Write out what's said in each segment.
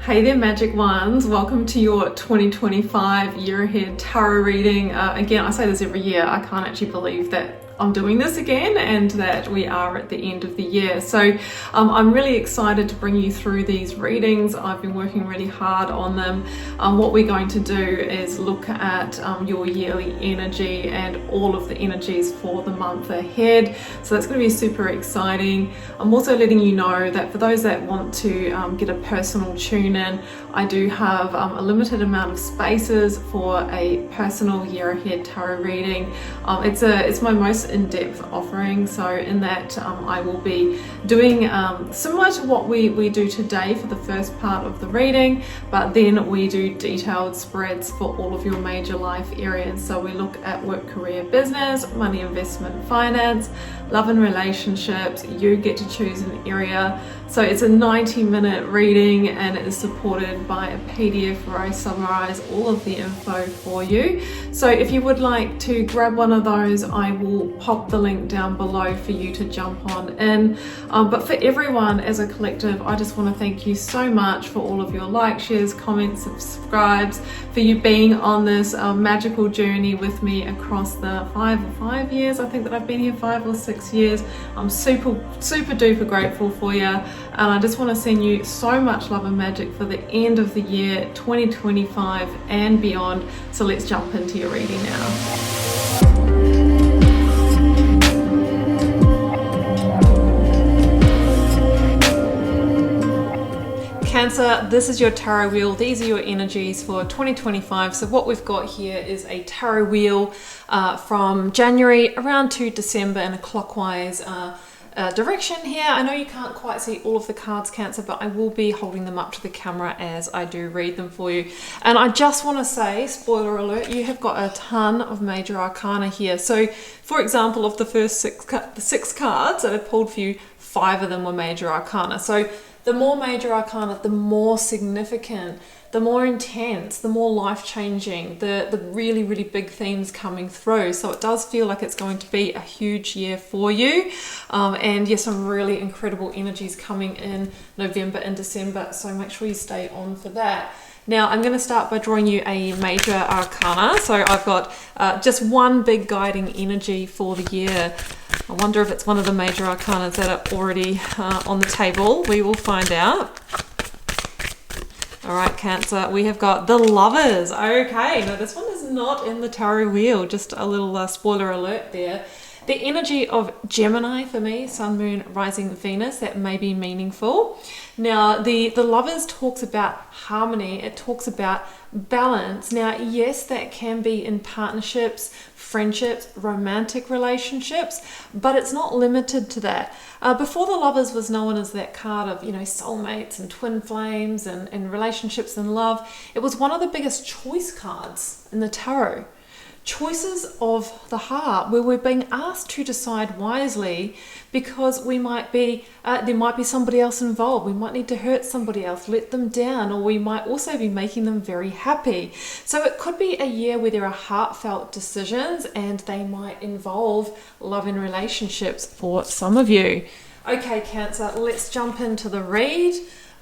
Hey there, magic ones. Welcome to your 2025 year ahead tarot reading. Again, I say this every year. I can't actually believe that I'm doing this again and that we are at the end of the year. So I'm really excited to bring you through these readings. I've been working really hard on them. What we're going to do is look at your yearly energy and all of the energies for the month ahead. So that's going to be super exciting. I'm also letting you know that for those that want to get a personal tune in, I do have a limited amount of spaces for a personal year ahead tarot reading. It's my most in-depth offering, so in that I will be doing similar to what we do today for the first part of the reading, but then we do detailed spreads for all of your major life areas. So we look at work, career, business, money, investment, finance, love and relationships. You get to choose an area. So it's a 90-minute reading and it is supported by a PDF where I summarize all of the info for you. So if you would like to grab one of those, I will pop the link down below for you to jump on in. But for everyone as a collective, I just want to thank you so much for all of your likes, shares, comments, subscribes, for you being on this magical journey with me across the 5 years. I think that I've been here 5 or 6 years. I'm super duper grateful for you. And I just want to send you so much love and magic for the end of the year 2025 and beyond. So let's jump into your reading now. Cancer, this is your tarot wheel. These are your energies for 2025. So what we've got here is a tarot wheel from January around to December in a clockwise direction here. I know you can't quite see all of the cards, Cancer, but I will be holding them up to the camera as I do read them for you. And I just want to say, spoiler alert, you have got a ton of major arcana here. So for example, of the first six cards that I pulled for you, 5 of them were major arcana. So the more major arcana, the more significant, the more intense, the more life-changing, the really, really big themes coming through. So it does feel like it's going to be a huge year for you. And yes, some really incredible energies coming in November and December. So make sure you stay on for that. Now I'm going to start by drawing you a major arcana. So I've got just one big guiding energy for the year. I wonder if it's one of the major arcanas that are already on the table. We will find out. All right, Cancer, we have got the Lovers. Okay, now this one is not in the tarot wheel. Just a little spoiler alert there. The energy of Gemini for me, Sun, Moon, Rising, Venus, that may be meaningful. Now, the Lovers talks about harmony. It talks about balance. Now, yes, that can be in partnerships, friendships, romantic relationships, but it's not limited to that. Before the Lovers was known as that card of, soulmates and twin flames and relationships and love, it was one of the biggest choice cards in the tarot. Choices of the heart, where we're being asked to decide wisely because we might be, there might be somebody else involved. We might need to hurt somebody else, let them down, or we might also be making them very happy. So it could be a year where there are heartfelt decisions and they might involve love and relationships for some of you. Okay, Cancer, let's jump into the read.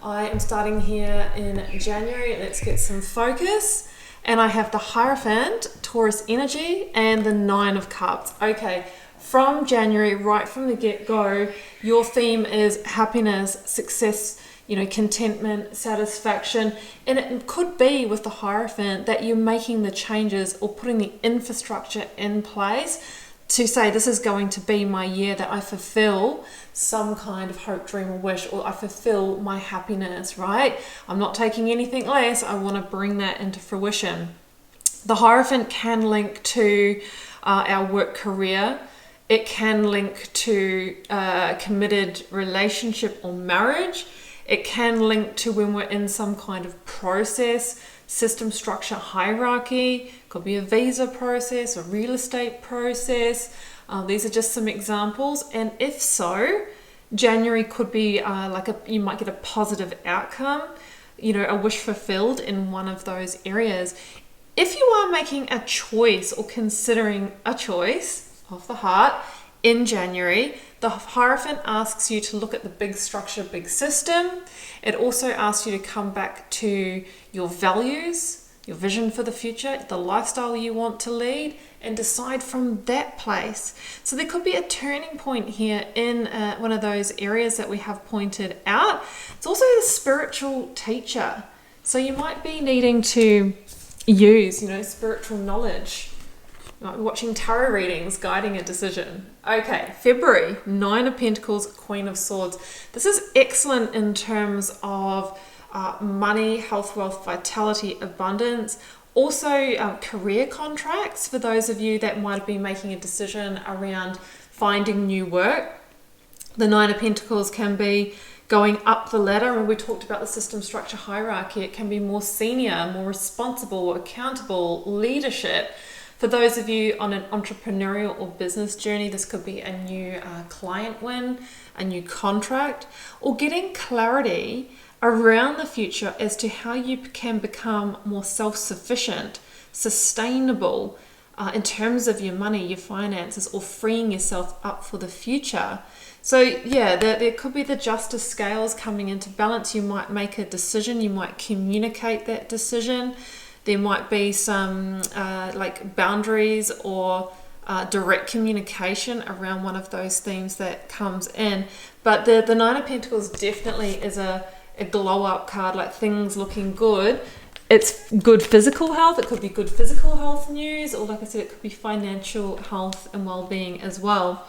I am starting here in January. Let's get some focus. And I have the Hierophant, Taurus energy, and the 9 of Cups. Okay, from January, right from the get-go, your theme is happiness, success, contentment, satisfaction. And it could be with the Hierophant that you're making the changes or putting the infrastructure in place to say this is going to be my year that I fulfill some kind of hope, dream, or wish, or I fulfill my happiness, right? I'm not taking anything less. I want to bring that into fruition. The Hierophant can link to our work career. It can link to a committed relationship or marriage. It can link to when we're in some kind of process, system, structure, hierarchy. Could be a visa process, a real estate process. These are just some examples. And if so, January could be you might get a positive outcome, a wish fulfilled in one of those areas. If you are making a choice or considering a choice of the heart in January, The Hierophant asks you to look at the big structure, big system. It also asks you to come back to your values, your vision for the future, the lifestyle you want to lead, and decide from that place. So there could be a turning point here in one of those areas that we have pointed out. It's also the spiritual teacher. So you might be needing to use, spiritual knowledge. You might be watching tarot readings, guiding a decision. Okay, February, 9 of Pentacles, Queen of Swords. This is excellent in terms of money, health, wealth, vitality, abundance. Also, career contracts for those of you that might have been making a decision around finding new work. The 9 of Pentacles can be going up the ladder, and we talked about the system structure hierarchy. It can be more senior, more responsible, accountable leadership. For those of you on an entrepreneurial or business journey, this could be a new client win, a new contract, or getting clarity around the future as to how you can become more self-sufficient, sustainable in terms of your money, your finances, or freeing yourself up for the future. So yeah, there could be the justice scales coming into balance. You might make a decision, you might communicate that decision. There might be some like boundaries or direct communication around one of those themes that comes in. But the 9 of Pentacles definitely is a glow up card, like things looking good. It's good physical health. It could be good physical health news, or like I said, it could be financial health and well-being as well.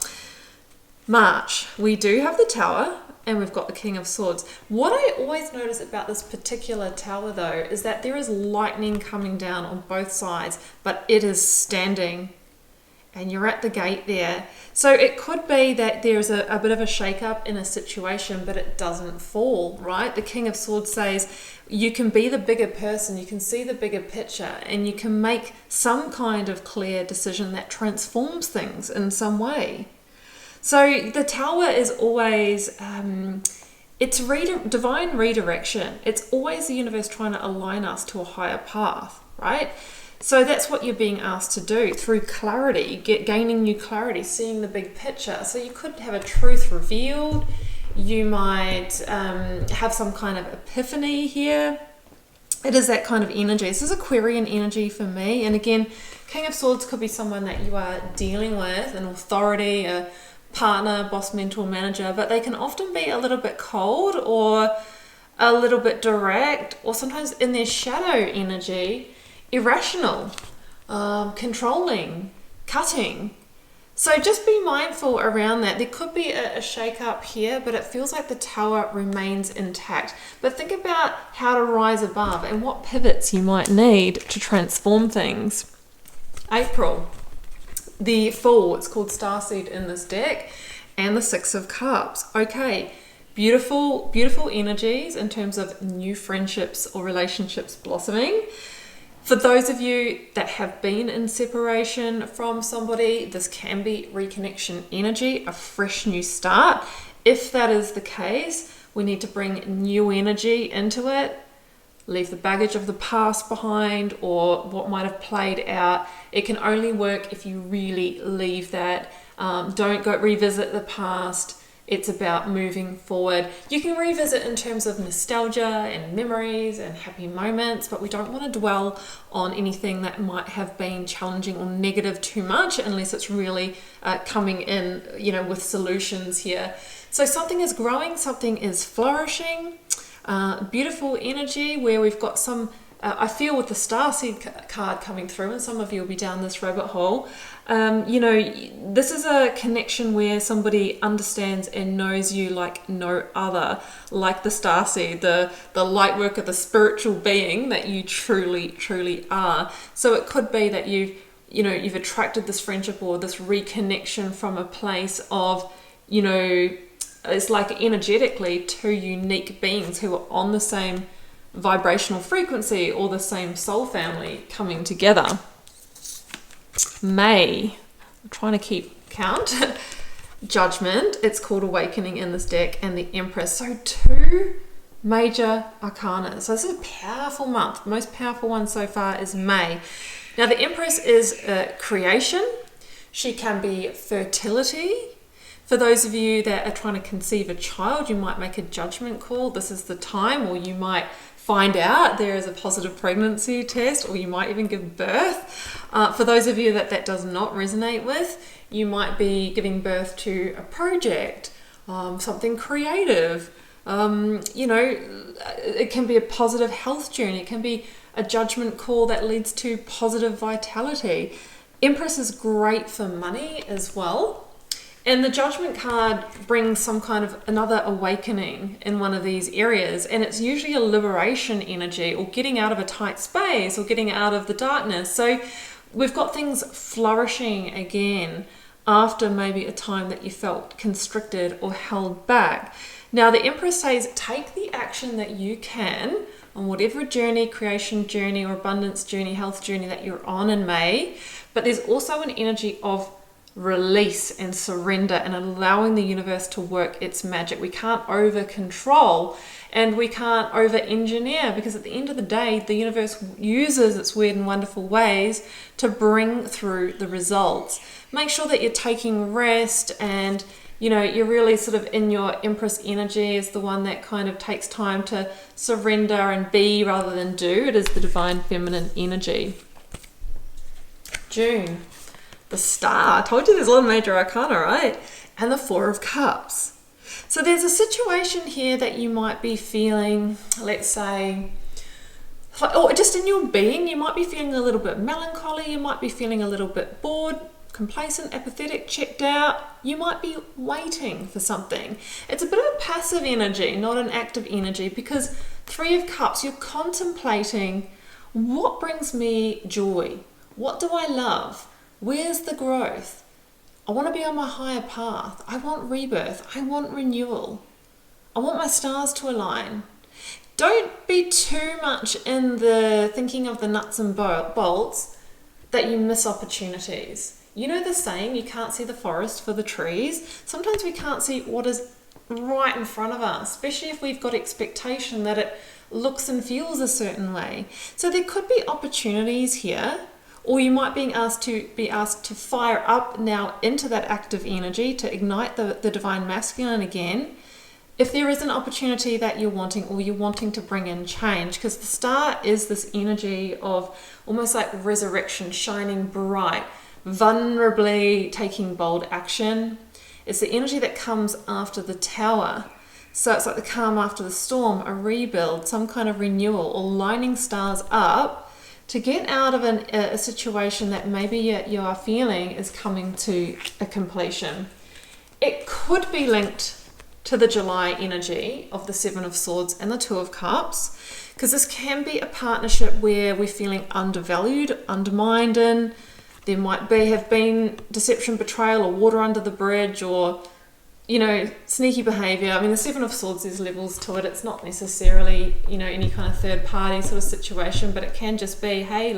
March, we do have the Tower and we've got the King of Swords. What I always notice about this particular Tower though is that there is lightning coming down on both sides, but it is standing and you're at the gate there. So it could be that there's a bit of a shake-up in a situation, but it doesn't fall, right? The King of Swords says you can be the bigger person, you can see the bigger picture, and you can make some kind of clear decision that transforms things in some way. So the Tower is always, it's divine redirection. It's always the universe trying to align us to a higher path, right? So that's what you're being asked to do through clarity, gaining new clarity, seeing the big picture. So you could have a truth revealed. You might have some kind of epiphany here. It is that kind of energy. This is Aquarian energy for me. And again, King of Swords could be someone that you are dealing with, an authority, a partner, boss, mentor, manager, but they can often be a little bit cold or a little bit direct, or sometimes in their shadow energy, irrational, controlling, cutting. So just be mindful around that. There could be a shake up here, but it feels like the Tower remains intact. But think about how to rise above and what pivots you might need to transform things. April. The Fool, it's called Starseed in this deck, and the Six of Cups. Okay, beautiful, beautiful energies in terms of new friendships or relationships blossoming. For those of you that have been in separation from somebody, this can be reconnection energy, a fresh new start. If that is the case, we need to bring new energy into it. Leave the baggage of the past behind or what might have played out. It can only work if you really leave that. Don't go revisit the past. It's about moving forward. You can revisit in terms of nostalgia and memories and happy moments, but we don't want to dwell on anything that might have been challenging or negative too much unless it's really coming in, with solutions here. So something is growing, something is flourishing. Beautiful energy where we've got some, I feel with the Starseed card coming through, and some of you will be down this rabbit hole, this is a connection where somebody understands and knows you like no other, like the Starseed, the light worker, the spiritual being that you truly, truly are. So it could be that you've attracted this friendship or this reconnection from a place of, it's like energetically two unique beings who are on the same vibrational frequency or the same soul family coming together. May, I'm trying to keep count. Judgment, it's called Awakening in this deck, and the Empress. So two major arcana. So this is a powerful month. Most powerful one so far is May. Now the Empress is creation. She can be fertility. For those of you that are trying to conceive a child, you might make a judgment call. This is the time, or you might find out there is a positive pregnancy test, or you might even give birth. For those of you that does not resonate with, you might be giving birth to a project, something creative. It can be a positive health journey. It can be a judgment call that leads to positive vitality. Empress is great for money as well. And the Judgment card brings some kind of another awakening in one of these areas. And it's usually a liberation energy, or getting out of a tight space, or getting out of the darkness. So we've got things flourishing again after maybe a time that you felt constricted or held back. Now the Empress says, take the action that you can on whatever journey, creation journey or abundance journey, health journey that you're on in May. But there's also an energy of release and surrender and allowing the universe to work its magic. We can't over control and we can't over engineer, because at the end of the day, the universe uses its weird and wonderful ways to bring through the results. Make sure that you're taking rest, and you're really sort of in your Empress energy is the one that kind of takes time to surrender and be rather than do. It is the divine feminine energy. June. The Star. I told you there's a lot of major arcana, right? And the Four of Cups. So there's a situation here that you might be feeling, let's say, or just in your being, you might be feeling a little bit melancholy, you might be feeling a little bit bored, complacent, apathetic, checked out. You might be waiting for something. It's a bit of a passive energy, not an active energy, because Three of Cups, you're contemplating, what brings me joy? What do I love? Where's the growth? I want to be on my higher path. I want rebirth. I want renewal. I want my stars to align. Don't be too much in the thinking of the nuts and bolts that you miss opportunities. You know the saying, you can't see the forest for the trees. Sometimes we can't see what is right in front of us, especially if we've got expectation that it looks and feels a certain way. So there could be opportunities here. Or you might be asked to fire up now into that active energy to ignite the divine masculine again. If there is an opportunity that you're wanting, or you're wanting to bring in change, because the Star is this energy of almost like resurrection, shining bright, vulnerably taking bold action. It's the energy that comes after the Tower. So it's like the calm after the storm, a rebuild, some kind of renewal, or lining stars up to get out of a situation that maybe you are feeling is coming to a completion. It could be linked to the July energy of the Seven of Swords and the Two of Cups, because this can be a partnership where we're feeling undervalued, undermined in. There might have been deception, betrayal, or water under the bridge, or sneaky behavior. I mean, the Seven of Swords, there's levels to it. It's not necessarily, any kind of third party sort of situation, but it can just be, hey,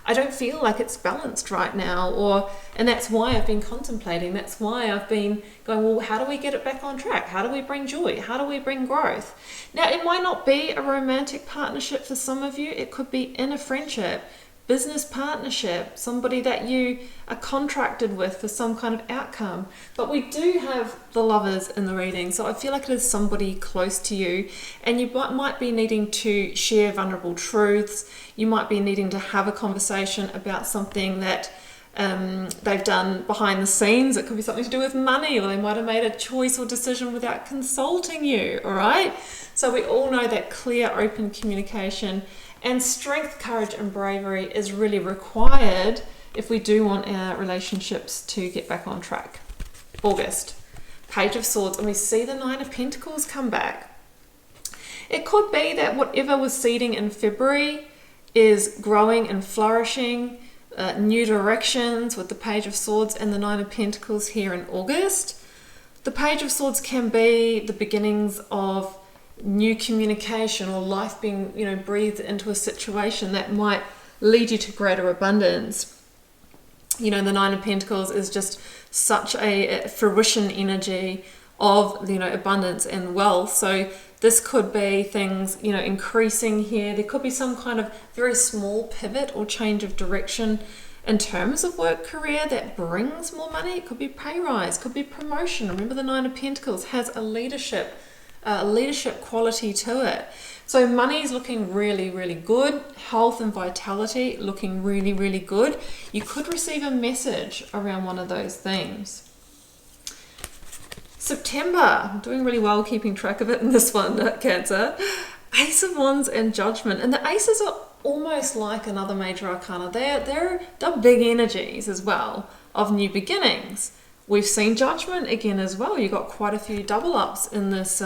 I don't feel like it's balanced right now, and that's why I've been contemplating. That's why I've been going, well, how do we get it back on track? How do we bring joy? How do we bring growth? Now, it might not be a romantic partnership for some of you. It could be in a friendship, business partnership, somebody that you are contracted with for some kind of outcome. But we do have the Lovers in the reading, so I feel like it is somebody close to you, and you might be needing to share vulnerable truths. You might be needing to have a conversation about something that they've done behind the scenes. It could be something to do with money, or they might have made a choice or decision without consulting you, all right? So we all know that clear, open communication and strength, courage and bravery is really required if we do want our relationships to get back on track. August, Page of Swords, and we see the Nine of Pentacles come back. It could be that whatever was seeding in February is growing and flourishing, new directions with the Page of Swords and the Nine of Pentacles here in August. The Page of Swords can be the beginnings of new communication, or life being breathed into a situation that might lead you to greater abundance. The Nine of Pentacles is just such a fruition energy of abundance and wealth. So this could be things increasing here. There could be some kind of very small pivot or change of direction In terms of work career that brings more money, it could be pay rise, could be promotion. Remember, the Nine of Pentacles has a leadership quality to it. So money is looking really, really good. Health and vitality looking really, really good. You could receive a message around one of those themes. September, I'm doing really well keeping track of it in this one, Cancer. Ace of Wands and Judgment. And the aces are almost like another major arcana. They're big energies as well of new beginnings. We've seen Judgment again as well. You've got quite a few double ups in this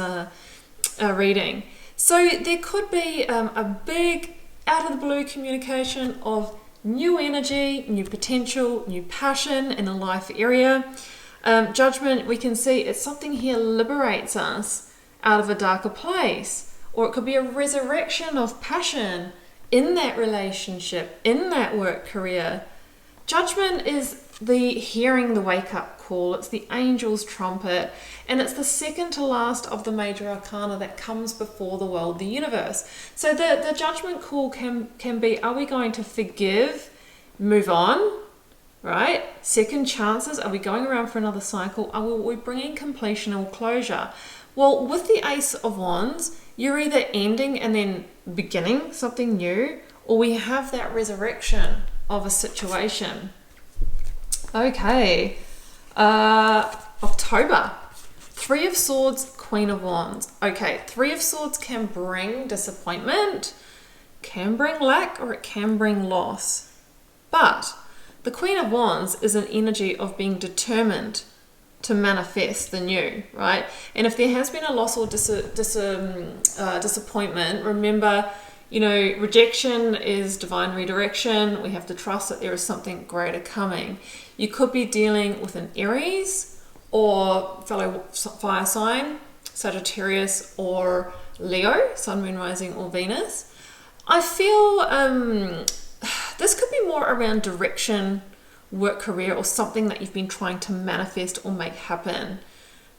reading. So there could be a big out of the blue communication of new energy, new potential, new passion in a life area. Judgment, we can see it's something here liberates us out of a darker place, or it could be a resurrection of passion in that relationship, in that work career. Judgment is the hearing the wake-up call. It's the angel's trumpet, and it's the second to last of the major arcana that comes before the world, the universe. So the judgment call can be, are we going to forgive, move on, right? Second chances, are we going around for another cycle? Are we bringing completion or closure? Well, with the Ace of Wands, you're either ending and then beginning something new, or we have that resurrection of a situation. Okay, October. Three of Swords, Queen of Wands. Okay, Three of Swords can bring disappointment, can bring lack, or it can bring loss. But the Queen of Wands is an energy of being determined to manifest the new, right? And if there has been a loss or disappointment, remember, you know, rejection is divine redirection. We have to trust that there is something greater coming. You could be dealing with an Aries or fellow fire sign, Sagittarius or Leo, Sun, Moon, Rising or Venus. I feel this could be more around direction, work career, or something that you've been trying to manifest or make happen.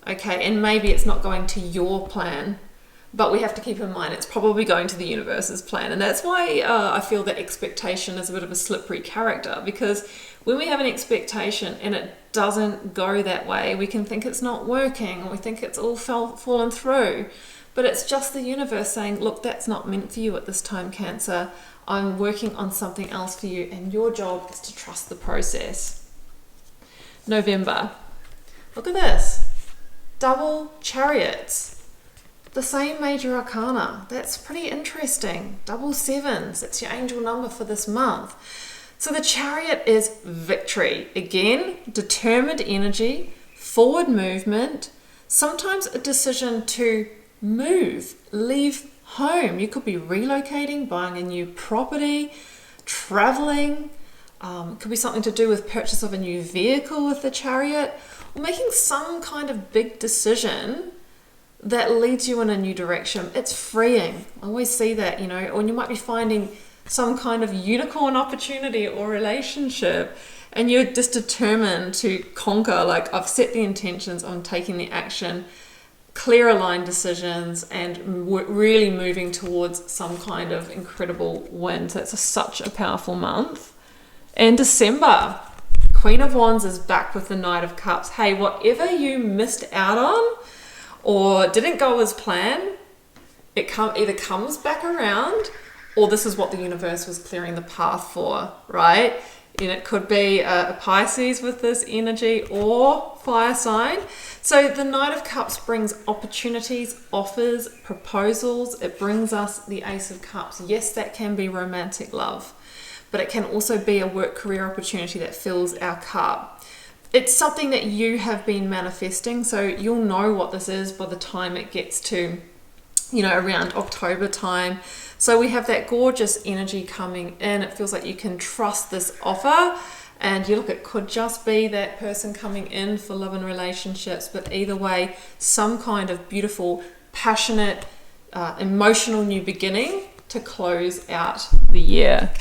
Okay, and maybe it's not going to your plan, but we have to keep in mind it's probably going to the universe's plan. And that's why I feel that expectation is a bit of a slippery character, because when we have an expectation and it doesn't go that way, we can think it's not working, or we think it's all fallen through. But it's just the universe saying, look, that's not meant for you at this time, Cancer. I'm working on something else for you, and your job is to trust the process. November. Look at this. Double Chariots. The same major arcana. That's pretty interesting. Double sevens. That's your angel number for this month. So the Chariot is victory. Again, determined energy, forward movement, sometimes a decision to move, leave home. You could be relocating, buying a new property, traveling. It could be something to do with purchase of a new vehicle with the Chariot, or making some kind of big decision that leads you in a new direction. It's freeing. I always see that, you know, or you might be finding some kind of unicorn opportunity or relationship, and you're just determined to conquer. Like, I've set the intentions on taking the action, clear aligned decisions, and really moving towards some kind of incredible win. So it's such a powerful month. And December, Queen of Wands is back with the Knight of Cups. Hey, whatever you missed out on or didn't go as planned, it either comes back around, or this is what the universe was clearing the path for, right? And it could be a Pisces with this energy, or fire sign. So the Knight of Cups brings opportunities, offers, proposals. It brings us the Ace of Cups. Yes, that can be romantic love, but it can also be a work career opportunity that fills our cup. It's something that you have been manifesting, so you'll know what this is by the time it gets to, you know, around October time. So we have that gorgeous energy coming in. It feels like you can trust this offer, and you look, it could just be that person coming in for love and relationships, but either way, some kind of beautiful, passionate, emotional new beginning to close out the year.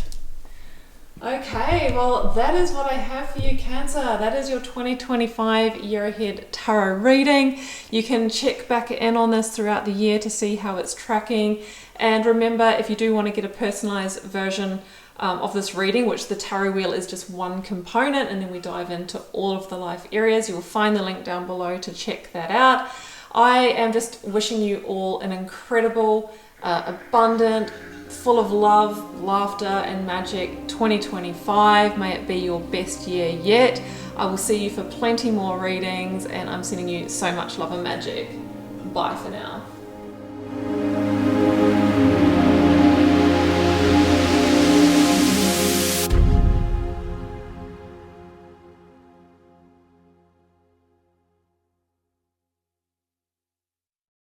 Okay, well, that is what I have for you, Cancer. That is your 2025 year ahead tarot reading. You can check back in on this throughout the year to see how it's tracking. And remember, if you do want to get a personalized version of this reading, which the tarot wheel is just one component, and then we dive into all of the life areas, you will find the link down below to check that out. I am just wishing you all an incredible, abundant, full of love, laughter, and magic 2025. May it be your best year yet. I will see you for plenty more readings, and I'm sending you so much love and magic. Bye for now.